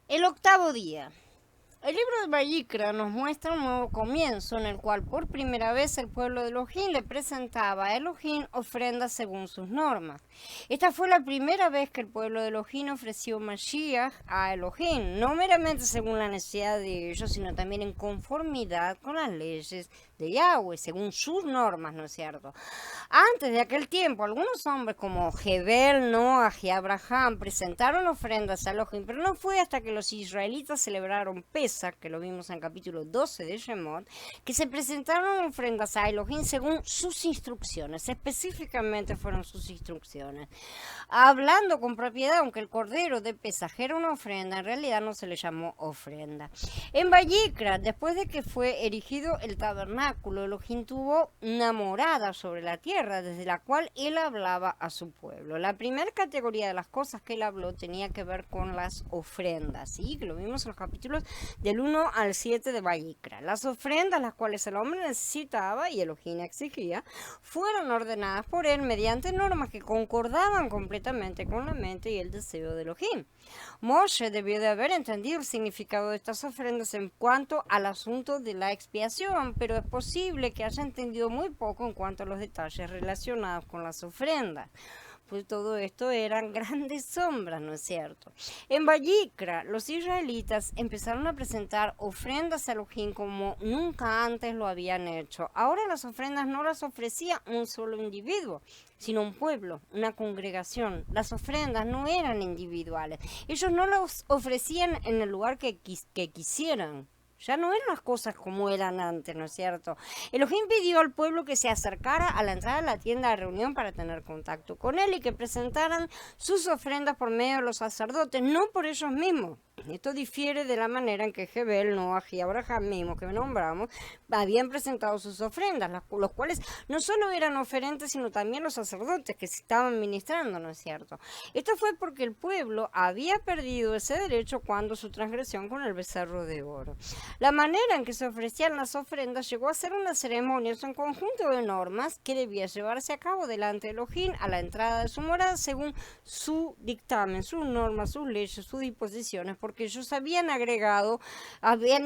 El octavo día. El libro de Vayikra nos muestra un nuevo comienzo en el cual por primera vez el pueblo de Elohim le presentaba a Elohim ofrendas según sus normas. Esta fue la primera vez que el pueblo de Elohim ofreció Mashiach a Elohim, no meramente según la necesidad de ellos, sino también en conformidad con las leyes de Yahweh, según sus normas, ¿no es cierto? Antes de aquel tiempo, algunos hombres como Jebel, Noah y Abraham presentaron ofrendas a Elohim, pero no fue hasta que los israelitas celebraron Pesach, que lo vimos en el capítulo 12 de Shemot, que se presentaron ofrendas a Elohim según sus instrucciones, específicamente fueron sus instrucciones. Hablando con propiedad, aunque el cordero de Pesaj era una ofrenda, en realidad no se le llamó ofrenda. En Vayikra, después de que fue erigido el tabernáculo, Elohim tuvo una morada sobre la tierra, desde la cual él hablaba a su pueblo. La primera categoría de las cosas que él habló tenía que ver con las ofrendas, ¿sí? Que lo vimos en los capítulos del 1 al 7 de Vayikra. Las ofrendas, las cuales el hombre necesitaba y Elohim exigía, fueron ordenadas por él mediante normas que concordaban completamente con la mente y el deseo de Elohim. Moshe debió de haber entendido el significado de estas ofrendas en cuanto al asunto de la expiación, pero es posible que haya entendido muy poco en cuanto a los detalles relacionados con las ofrendas. Pues todo esto eran grandes sombras, ¿no es cierto? En Vayikra, los israelitas empezaron a presentar ofrendas a Elohim como nunca antes lo habían hecho. Ahora las ofrendas no las ofrecía un solo individuo, sino un pueblo, una congregación. Las ofrendas no eran individuales. Ellos no las ofrecían en el lugar que quisieran. Ya no eran las cosas como eran antes, ¿no es cierto? Elohim pidió al pueblo que se acercara a la entrada de la tienda de reunión para tener contacto con él y que presentaran sus ofrendas por medio de los sacerdotes, no por ellos mismos. Esto difiere de la manera en que Jebel, Noah y Abraham mismos que nombramos habían presentado sus ofrendas, los cuales no solo eran oferentes, sino también los sacerdotes que se estaban ministrando, ¿no es cierto? Esto fue porque el pueblo había perdido ese derecho cuando su transgresión con el becerro de oro. La manera en que se ofrecían las ofrendas llegó a ser una ceremonia, es un conjunto de normas que debía llevarse a cabo delante de Elohim a la entrada de su morada según su dictamen, sus normas, sus leyes, sus disposiciones, porque ellos habían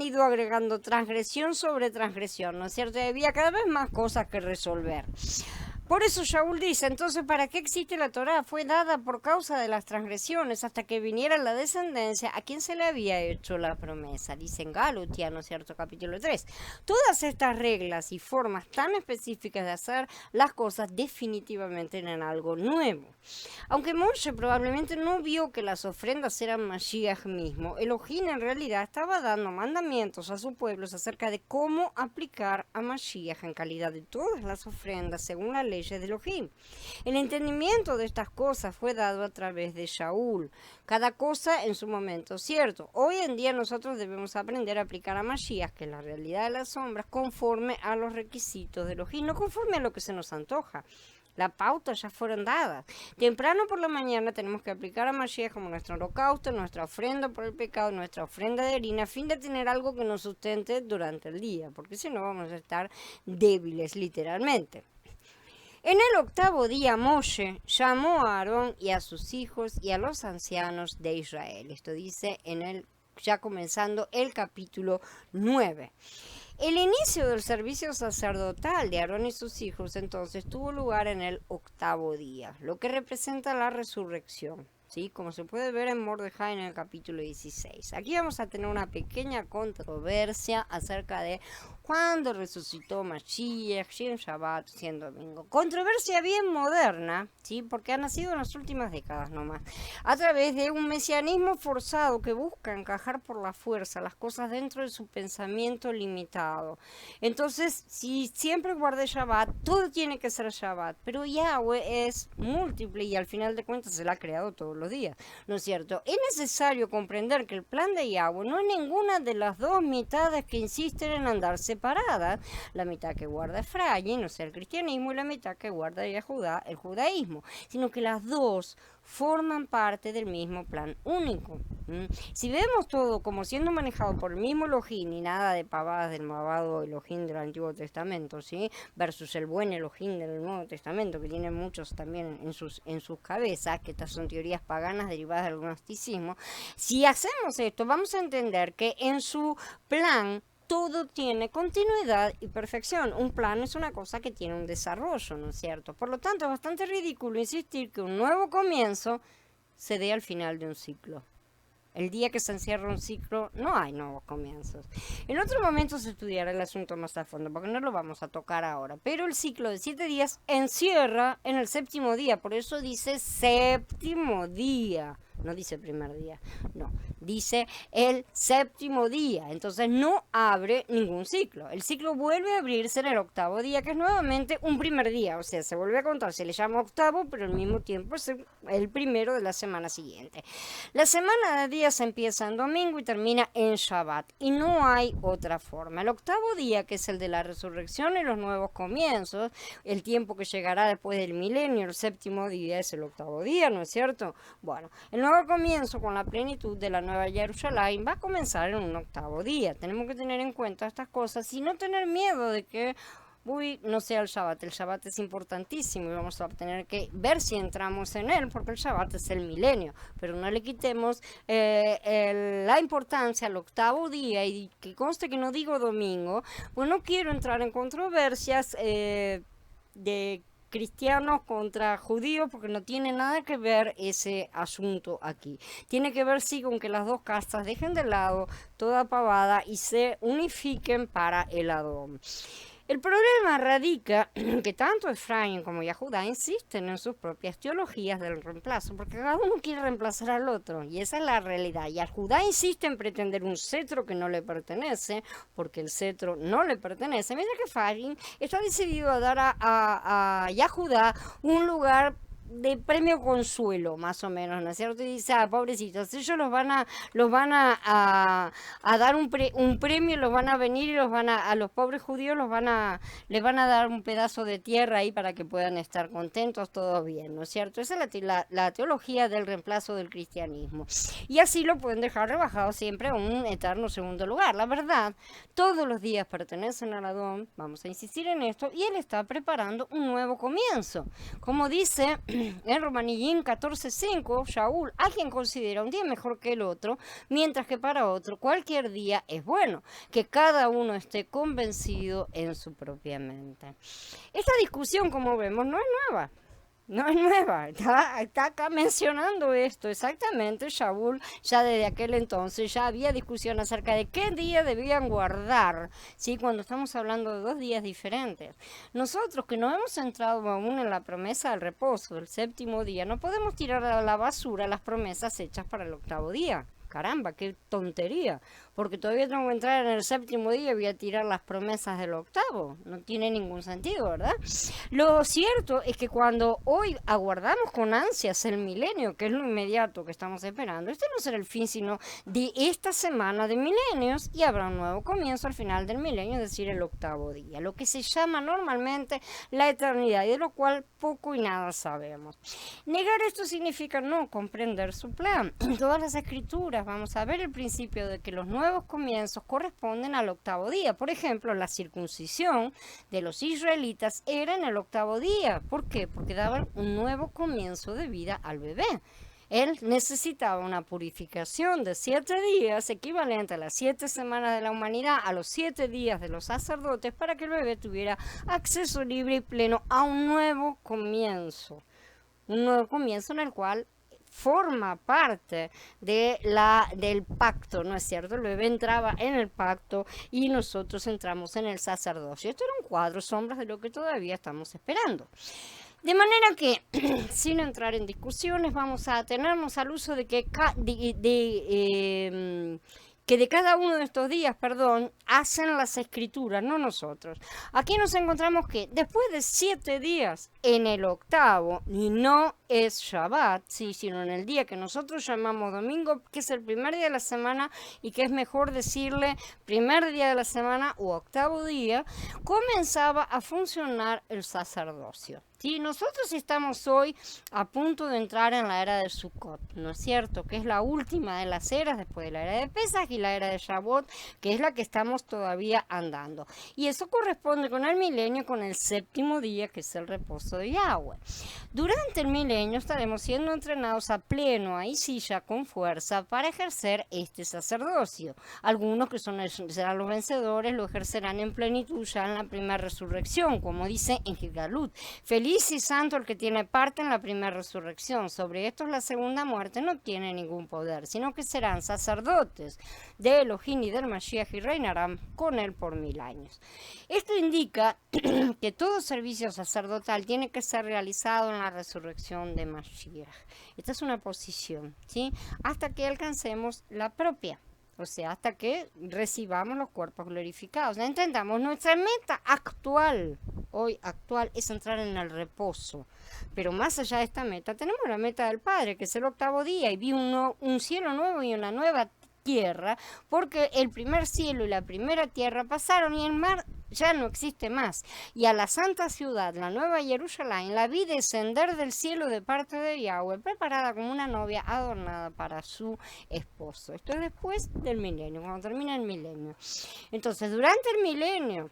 ido agregando transgresión sobre transgresión, ¿no es cierto? Y había cada vez más cosas que resolver. Por eso Shaul dice, entonces, ¿para qué existe la Torá? Fue dada por causa de las transgresiones hasta que viniera la descendencia a quien se le había hecho la promesa. Dice en Galutia, ¿no es cierto? Capítulo 3. Todas estas reglas y formas tan específicas de hacer las cosas definitivamente eran algo nuevo. Aunque Moshe probablemente no vio que las ofrendas eran Mashiach mismo, Elohim en realidad estaba dando mandamientos a su pueblo acerca de cómo aplicar a Mashiach en calidad de todas las ofrendas según la leyes de Elohim. El entendimiento de estas cosas fue dado a través de Shaul, cada cosa en su momento cierto. Hoy en día nosotros debemos aprender a aplicar a Mashiach, que es la realidad de las sombras, conforme a los requisitos de Elohim, no conforme a lo que se nos antoja. Las pautas ya fueron dadas. Temprano por la mañana tenemos que aplicar a Mashiach como nuestro holocausto, nuestra ofrenda por el pecado, nuestra ofrenda de harina, a fin de tener algo que nos sustente durante el día, porque si no vamos a estar débiles literalmente. En el octavo día Moshe llamó a Aarón y a sus hijos y a los ancianos de Israel. Esto dice ya comenzando el capítulo 9. El inicio del servicio sacerdotal de Aarón y sus hijos entonces tuvo lugar en el octavo día, lo que representa la resurrección. ¿Sí? Como se puede ver en Mordejai en el capítulo 16. Aquí vamos a tener una pequeña controversia acerca de cuándo resucitó Mashiach, si en Shabbat, si en domingo. Controversia bien moderna, ¿sí? Porque ha nacido en las últimas décadas nomás, a través de un mesianismo forzado que busca encajar por la fuerza las cosas dentro de su pensamiento limitado. Entonces, si siempre guardé Shabbat, todo tiene que ser Shabbat, pero Yahweh es múltiple y al final de cuentas se la ha creado todos los días, ¿no es cierto? Es necesario comprender que el plan de Yahweh no es ninguna de las dos mitades que insisten en andar separadas, la mitad que guarda Efraín, o sea, el cristianismo, y la mitad que guarda el judaísmo, sino que las dos forman parte del mismo plan único. Si vemos todo como siendo manejado por el mismo Elohim y nada de pavadas del malvado Elohim del Antiguo Testamento, ¿sí? Versus el buen Elohim del Nuevo Testamento, que tiene muchos también en sus cabezas, que estas son teorías paganas derivadas del gnosticismo. Si hacemos esto, vamos a entender que en su plan todo tiene continuidad y perfección. Un plan es una cosa que tiene un desarrollo, ¿no es cierto? Por lo tanto, es bastante ridículo insistir que un nuevo comienzo se dé al final de un ciclo. El día que se encierra un ciclo, no hay nuevos comienzos. En otro momento se estudiará el asunto más a fondo, porque no lo vamos a tocar ahora. Pero el ciclo de 7 días encierra en el séptimo día, por eso dice séptimo día. No dice primer día, no, dice el séptimo día. Entonces no abre ningún ciclo. El ciclo vuelve a abrirse en el octavo día, que es nuevamente un primer día. O sea, se vuelve a contar, se le llama octavo, pero al mismo tiempo es el primero de la semana siguiente. La semana de días empieza en domingo y termina en Shabbat. Y no hay otra forma. El octavo día, que es el de la resurrección y los nuevos comienzos, el tiempo que llegará después del milenio, el séptimo día es el octavo día, ¿no es cierto? Bueno, el nuevo comienzo con la plenitud de la Nueva Jerusalén va a comenzar en un octavo día. Tenemos que tener en cuenta estas cosas y no tener miedo de que no sea el Shabbat. El Shabbat es importantísimo y vamos a tener que ver si entramos en él, porque el Shabbat es el milenio, pero no le quitemos la importancia al octavo día, y que conste que no digo domingo, pues no quiero entrar en controversias de cristianos contra judíos, porque no tiene nada que ver ese asunto aquí. Tiene que ver sí con que las dos castas dejen de lado toda pavada y se unifiquen para el Adón. El problema radica en que tanto Efraín como Yahudá insisten en sus propias teologías del reemplazo, porque cada uno quiere reemplazar al otro, y esa es la realidad. Yahudá insiste en pretender un cetro que no le pertenece, porque el cetro no le pertenece, mientras que Efraín está decidido a dar a Yahudá un lugar de premio consuelo, más o menos, ¿no es cierto? Y dice, pobrecitos, ellos los van a dar un premio, los van a venir y a los pobres judíos les van a dar un pedazo de tierra ahí para que puedan estar contentos, todo bien, ¿no es cierto? Esa es la teología del reemplazo del cristianismo. Y así lo pueden dejar rebajado siempre a un eterno segundo lugar. La verdad, todos los días pertenecen al Adón, vamos a insistir en esto, y él está preparando un nuevo comienzo. Como dice en Romanillín 14:5, Shaul, alguien considera un día mejor que el otro, mientras que para otro cualquier día es bueno, que cada uno esté convencido en su propia mente. Esta discusión, como vemos, no es nueva. No es nueva, está acá mencionando esto exactamente. Shaul ya desde aquel entonces ya había discusión acerca de qué día debían guardar, ¿sí? Cuando estamos hablando de 2 días diferentes. Nosotros que no hemos entrado aún en la promesa del reposo del séptimo día, no podemos tirar a la basura las promesas hechas para el octavo día. Caramba, qué tontería, porque todavía tengo que entrar en el séptimo día y voy a tirar las promesas del octavo. No tiene ningún sentido, ¿verdad? Lo cierto es que cuando hoy aguardamos con ansias el milenio, que es lo inmediato que estamos esperando, este no será el fin sino de esta semana de milenios, y habrá un nuevo comienzo al final del milenio, es decir, el octavo día, lo que se llama normalmente la eternidad, y de lo cual poco y nada sabemos. Negar esto significa no comprender su plan. En todas las escrituras vamos a ver el principio de que los nuevos comienzos corresponden al octavo día. Por ejemplo, la circuncisión de los israelitas era en el octavo día. ¿Por qué? Porque daban un nuevo comienzo de vida al bebé. Él necesitaba una purificación de 7 días, equivalente a las 7 semanas de la humanidad, a los 7 días de los sacerdotes, para que el bebé tuviera acceso libre y pleno a un nuevo comienzo. Un nuevo comienzo en el cual forma parte del pacto, ¿no es cierto? El bebé entraba en el pacto y nosotros entramos en el sacerdocio. Esto era un cuadro, sombras de lo que todavía estamos esperando. De manera que, sin entrar en discusiones, vamos a atenernos al uso de que de cada uno de estos días, hacen las escrituras, no nosotros. Aquí nos encontramos que después de 7 días en el octavo, y no es Shabbat, sí, sino en el día que nosotros llamamos domingo, que es el primer día de la semana, y que es mejor decirle primer día de la semana u octavo día, comenzaba a funcionar el sacerdocio. Sí, nosotros estamos hoy a punto de entrar en la era de Sukkot, ¿no es cierto? Que es la última de las eras después de la era de Pesaj y la era de Shavuot, que es la que estamos todavía andando. Y eso corresponde con el milenio, con el séptimo día, que es el reposo de Yahweh. Durante el milenio estaremos siendo entrenados a pleno, ahí sí ya con fuerza, para ejercer este sacerdocio. Algunos que serán los vencedores lo ejercerán en plenitud ya en la primera resurrección, como dice en Gilgalut. Feliz y santo el que tiene parte en la primera resurrección. Sobre estos la segunda muerte no tiene ningún poder, sino que serán sacerdotes de Elohim y del Mashiach y reinarán con él por 1000 años. Esto indica que todo servicio sacerdotal tiene que ser realizado en la resurrección de Mashiach. Esta es una posición, ¿sí? Hasta que alcancemos la propia. O sea, hasta que recibamos los cuerpos glorificados. Entendamos, nuestra meta actual, hoy actual, es entrar en el reposo. Pero más allá de esta meta, tenemos la meta del Padre, que es el octavo día, y vi un cielo nuevo y una nueva tierra, porque el primer cielo y la primera tierra pasaron y el mar ya no existe más. Y a la santa ciudad, la nueva Jerusalén, la vi descender del cielo de parte de Yahweh, preparada como una novia adornada para su esposo. Esto es después del milenio, cuando termina el milenio. Entonces, durante el milenio,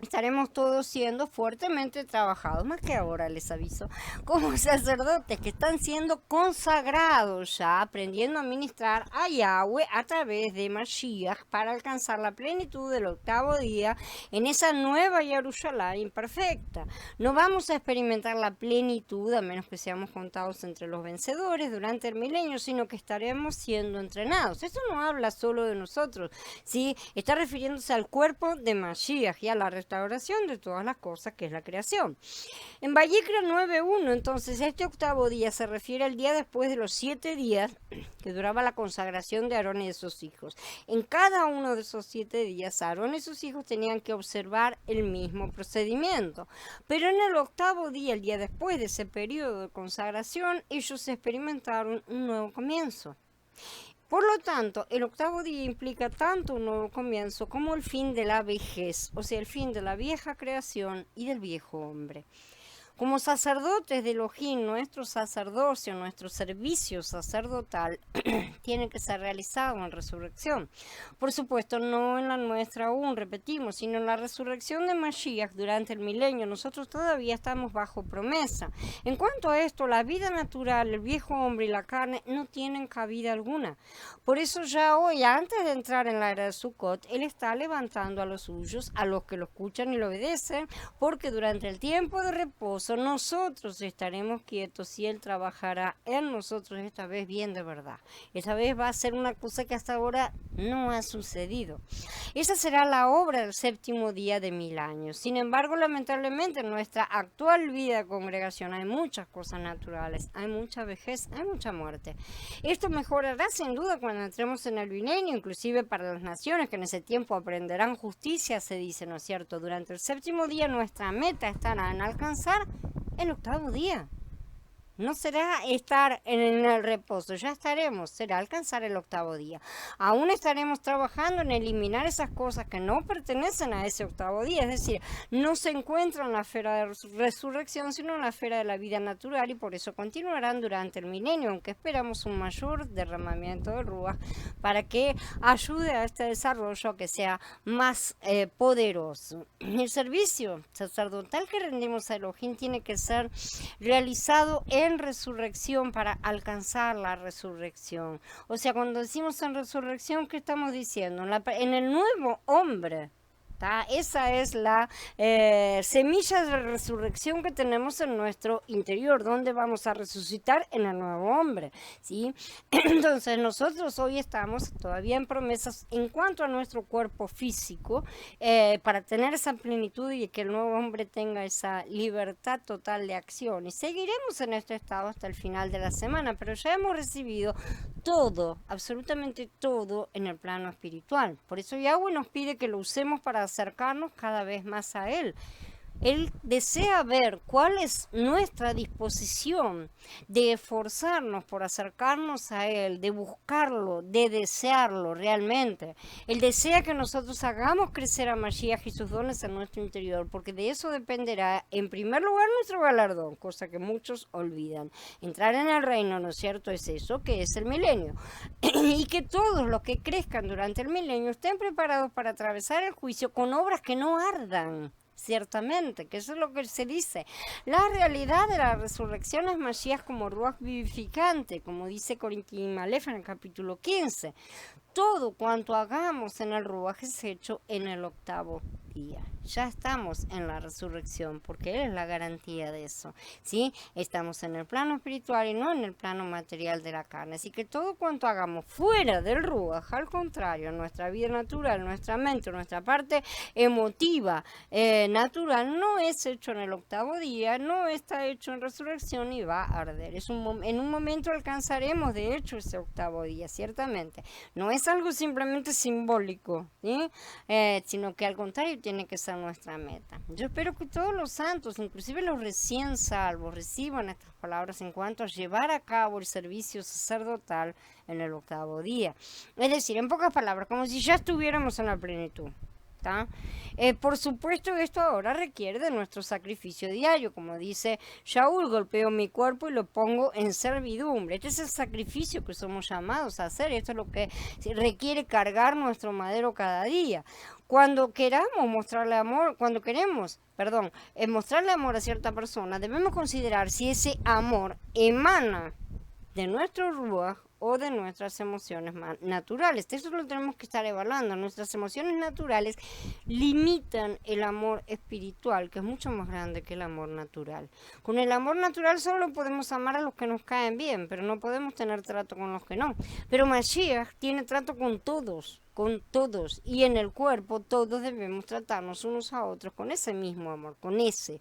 estaremos todos siendo fuertemente trabajados, más que ahora les aviso, como sacerdotes que están siendo consagrados ya, aprendiendo a ministrar a Yahweh a través de Mashiach para alcanzar la plenitud del octavo día en esa nueva Jerusalén imperfecta. No vamos a experimentar la plenitud a menos que seamos contados entre los vencedores durante el milenio, sino que estaremos siendo entrenados. Eso no habla solo de nosotros, ¿sí? Está refiriéndose al cuerpo de Mashiach y a la restauración de todas las cosas que es la creación. En Vayikra 9.1, entonces, este octavo día se refiere al día después de los 7 días que duraba la consagración de Aarón y de sus hijos. En cada uno de esos 7 días, Aarón y sus hijos tenían que observar el mismo procedimiento. Pero en el octavo día, el día después de ese periodo de consagración, ellos experimentaron un nuevo comienzo. Por lo tanto, el octavo día implica tanto un nuevo comienzo como el fin de la vejez, o sea, el fin de la vieja creación y del viejo hombre. Como sacerdotes de Elohim, nuestro sacerdocio, nuestro servicio sacerdotal tiene que ser realizado en resurrección. Por supuesto, no en la nuestra aún, repetimos, sino en la resurrección de Mashiach durante el milenio. Nosotros todavía estamos bajo promesa. En cuanto a esto, la vida natural, el viejo hombre y la carne no tienen cabida alguna. Por eso ya hoy, antes de entrar en la era de Sukkot, Él está levantando a los suyos, a los que lo escuchan y lo obedecen, porque durante el tiempo de reposo nosotros estaremos quietos y Él trabajará en nosotros esta vez bien de verdad. Esta vez va a ser una cosa que hasta ahora no ha sucedido. Esa será la obra del séptimo día de 1000 años. Sin embargo, lamentablemente en nuestra actual vida de congregación hay muchas cosas naturales, hay mucha vejez, hay mucha muerte. Esto mejorará sin duda cuando entremos en el milenio, inclusive para las naciones que en ese tiempo aprenderán justicia, se dice, ¿no es cierto? Durante el séptimo día nuestra meta estará en alcanzar el octavo día. No será estar en el reposo, ya estaremos, será alcanzar el octavo día. Aún estaremos trabajando en eliminar esas cosas que no pertenecen a ese octavo día, es decir, no se encuentran en la esfera de resurrección, sino en la esfera de la vida natural y por eso continuarán durante el milenio, aunque esperamos un mayor derramamiento de Ruach para que ayude a este desarrollo a que sea más poderoso. El servicio sacerdotal que rendimos a Elohim tiene que ser realizado en resurrección para alcanzar la resurrección. O sea, cuando decimos en resurrección, ¿qué estamos diciendo? En el nuevo hombre. Esa es la semilla de resurrección que tenemos en nuestro interior, donde vamos a resucitar en el nuevo hombre, ¿sí? Entonces nosotros hoy estamos todavía en promesas en cuanto a nuestro cuerpo físico, para tener esa plenitud y que el nuevo hombre tenga esa libertad total de acción. Y seguiremos en este estado hasta el final de la semana, pero ya hemos recibido todo, absolutamente todo en el plano espiritual. Por eso Yahweh nos pide que lo usemos para acercarnos cada vez más a Él. Él desea ver cuál es nuestra disposición de esforzarnos por acercarnos a Él, de buscarlo, de desearlo realmente. Él desea que nosotros hagamos crecer a Mashiach y sus dones en nuestro interior, porque de eso dependerá, en primer lugar, nuestro galardón, cosa que muchos olvidan. Entrar en el reino, ¿no es cierto?, es eso, que es el milenio. Y que todos los que crezcan durante el milenio estén preparados para atravesar el juicio con obras que no ardan. Ciertamente, que eso es lo que se dice. La realidad de la resurrección es Mashiach como Ruach vivificante, como dice Corintim Aleph en el capítulo 15. Todo cuanto hagamos en el Ruach es hecho en el octavo día. Ya estamos en la resurrección, porque Él es la garantía de eso, ¿sí? Estamos en el plano espiritual y no en el plano material de la carne. Así que todo cuanto hagamos fuera del Ruach, al contrario, nuestra vida natural, nuestra mente, nuestra parte emotiva, natural, no es hecho en el octavo día, no está hecho en resurrección y va a arder. En un momento alcanzaremos, de hecho, ese octavo día, ciertamente. No es algo simplemente simbólico, ¿sí? Sino que al contrario tiene que ser nuestra meta. Yo espero que todos los santos, inclusive los recién salvos, reciban estas palabras en cuanto a llevar a cabo el servicio sacerdotal en el octavo día. Es decir, en pocas palabras, como si ya estuviéramos en la plenitud. Por supuesto, esto ahora requiere de nuestro sacrificio diario. Como dice Shaul, golpeo mi cuerpo y lo pongo en servidumbre. Este es el sacrificio que somos llamados a hacer. Esto es lo que requiere cargar nuestro madero cada día. Cuando queramos mostrarle amor, mostrarle amor a cierta persona, debemos considerar si ese amor emana de nuestro ruach o de nuestras emociones naturales. Eso lo tenemos que estar evaluando. Nuestras emociones naturales limitan el amor espiritual, que es mucho más grande que el amor natural. Con el amor natural solo podemos amar a los que nos caen bien, pero no podemos tener trato con los que no. Pero Mashiach tiene trato con todos, y en el cuerpo todos debemos tratarnos unos a otros con ese mismo amor, con ese.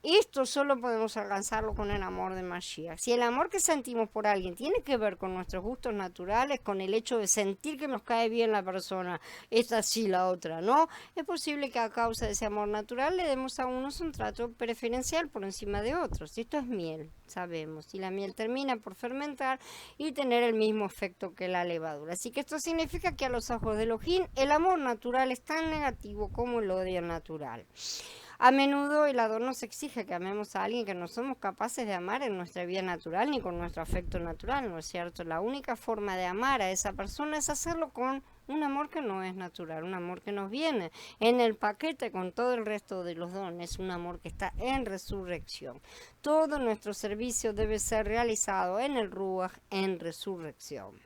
Esto solo podemos alcanzarlo con el amor de Mashiach. Si el amor que sentimos por alguien tiene que ver con nuestros gustos naturales, con el hecho de sentir que nos cae bien la persona, esta sí, la otra no, es posible que a causa de ese amor natural le demos a unos un trato preferencial por encima de otros. Esto es miel, sabemos, y la miel termina por fermentar y tener el mismo efecto que la levadura. Así que esto significa que a los ojos de Elohim el amor natural es tan negativo como el odio natural. A menudo el Ador nos exige que amemos a alguien que no somos capaces de amar en nuestra vida natural ni con nuestro afecto natural, ¿no es cierto? La única forma de amar a esa persona es hacerlo con un amor que no es natural, un amor que nos viene en el paquete con todo el resto de los dones, un amor que está en resurrección. Todo nuestro servicio debe ser realizado en el Ruach en resurrección.